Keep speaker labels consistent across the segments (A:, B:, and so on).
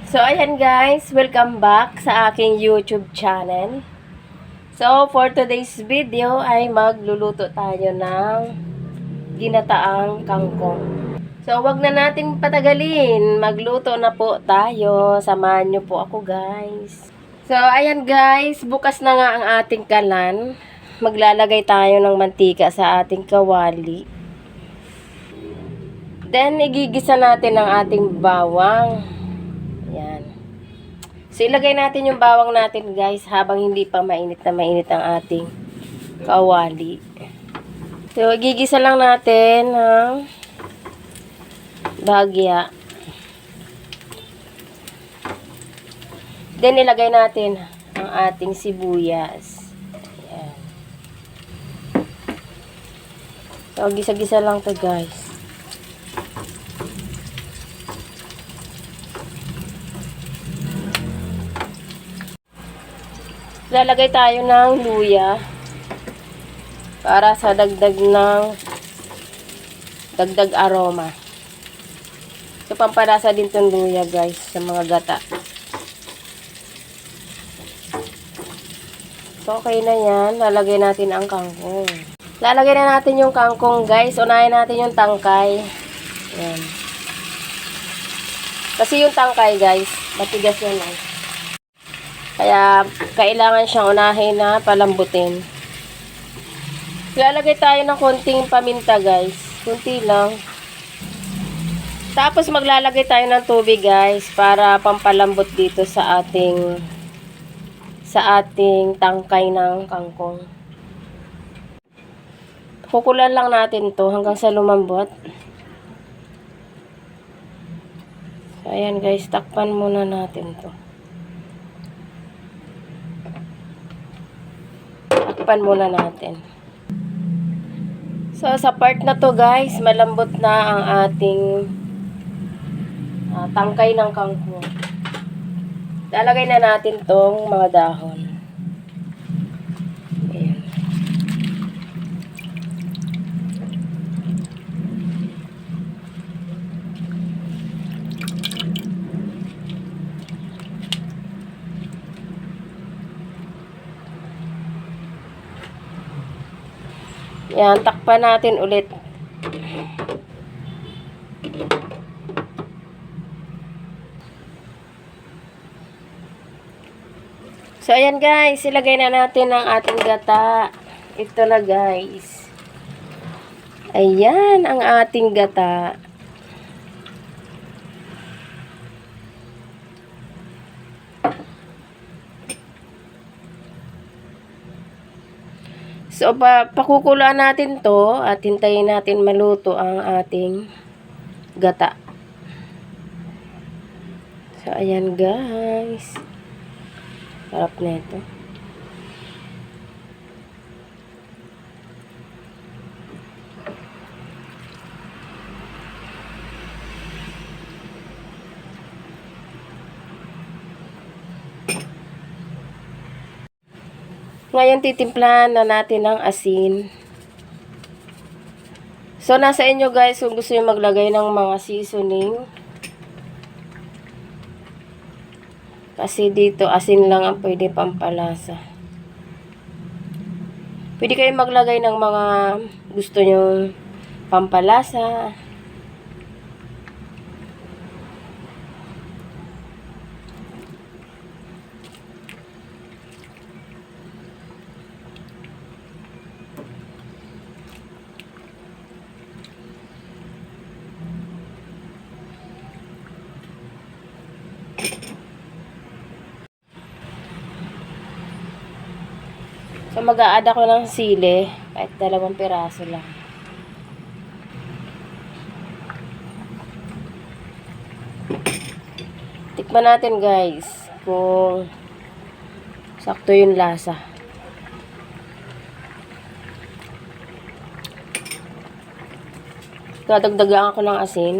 A: So, ayan guys, welcome back sa aking YouTube channel. So, for today's video ay magluluto tayo ng ginataang kangkong. So, wag na nating patagalin. Magluto na po tayo. Samahan nyo po ako guys. So, ayan guys, bukas na nga ang ating kalan. Maglalagay tayo ng mantika sa ating kawali. Then, igigisa natin ang ating bawang. Yan. So, ilagay natin yung bawang natin, guys, habang hindi pa mainit na mainit ang ating kawali. So, igigisa lang natin ng bahagya. Then, ilagay natin ang ating sibuyas. Yan. So, gisa-gisa lang to guys. Lalagay tayo ng luya para sa dagdag aroma. So, pampalasa din itong luya guys sa mga gata. So, okay na yan. Lalagay natin ang kangkong. Lalagay na natin yung kangkong guys. Unahin natin yung tangkay. Yan. Kasi yung tangkay guys, matigas yan lang. Kaya, kailangan siyang unahin na palambutin. Lalagay tayo ng konting paminta, guys. Kunti lang. Tapos, maglalagay tayo ng tubig, guys, para pampalambot dito sa ating tangkay ng kangkong. Kukulan lang natin to hanggang sa lumambot. So, ayan, guys. Takpan muna natin to. Takpan muna natin. So, sa part na to guys, malambot na ang ating tangkay ng kangkong. Lalagay na natin tong mga dahon. Ayan. Yan, takpan natin ulit. So, ayan guys, ilagay na natin ang ating gata. Ito na guys. Ayan, ang ating gata. So, pakukulaan natin to at hintayin natin maluto ang ating gata. So, ayan guys. Sarap na ito. Ngayon, titimplahan na natin ng asin. So, nasa inyo guys kung gusto nyo maglagay ng mga seasoning. Kasi dito, asin lang ang pwede pampalasa. Pwede kayo maglagay ng mga gusto nyo pampalasa. So, mag-a-add ako ng sili, kahit 2 piraso lang. Tikman natin guys, kung sakto yung lasa. Dadagdagan ako ng asin.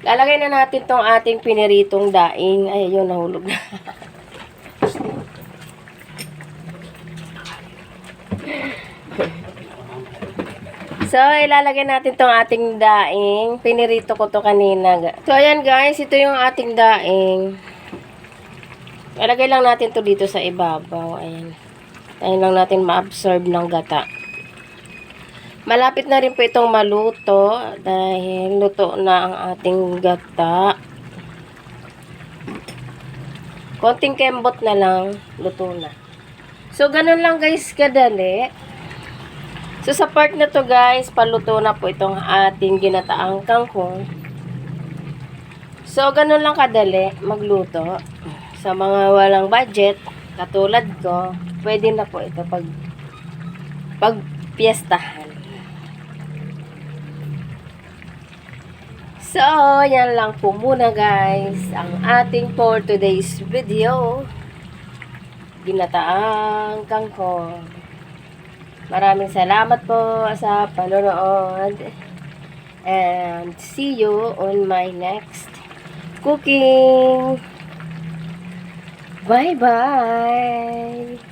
A: Lalagay na natin tong ating piniritong daing. Ay, yun, nahulog na. So, ilalagay natin tong ating daing. Pinirito ko to kanina. So, ayan guys, ito yung ating daing. Ilagay lang natin to dito sa ibabaw. Ayan. Ayan lang natin ma-absorb ng gata. Malapit na rin po itong maluto dahil luto na ang ating gata. Konting kembot na lang, luto na. So, ganun lang guys kadali. So, sa part na to guys, paluto na po itong ating ginataang kangkong. So, ganun lang kadali magluto. Sa mga walang budget, katulad ko, pwede na po ito pag piyestahan. So, yan lang po muna guys, ang ating for today's video. Ginataang kangkong. Maraming salamat po sa panonood. And see you on my next cooking. Bye-bye!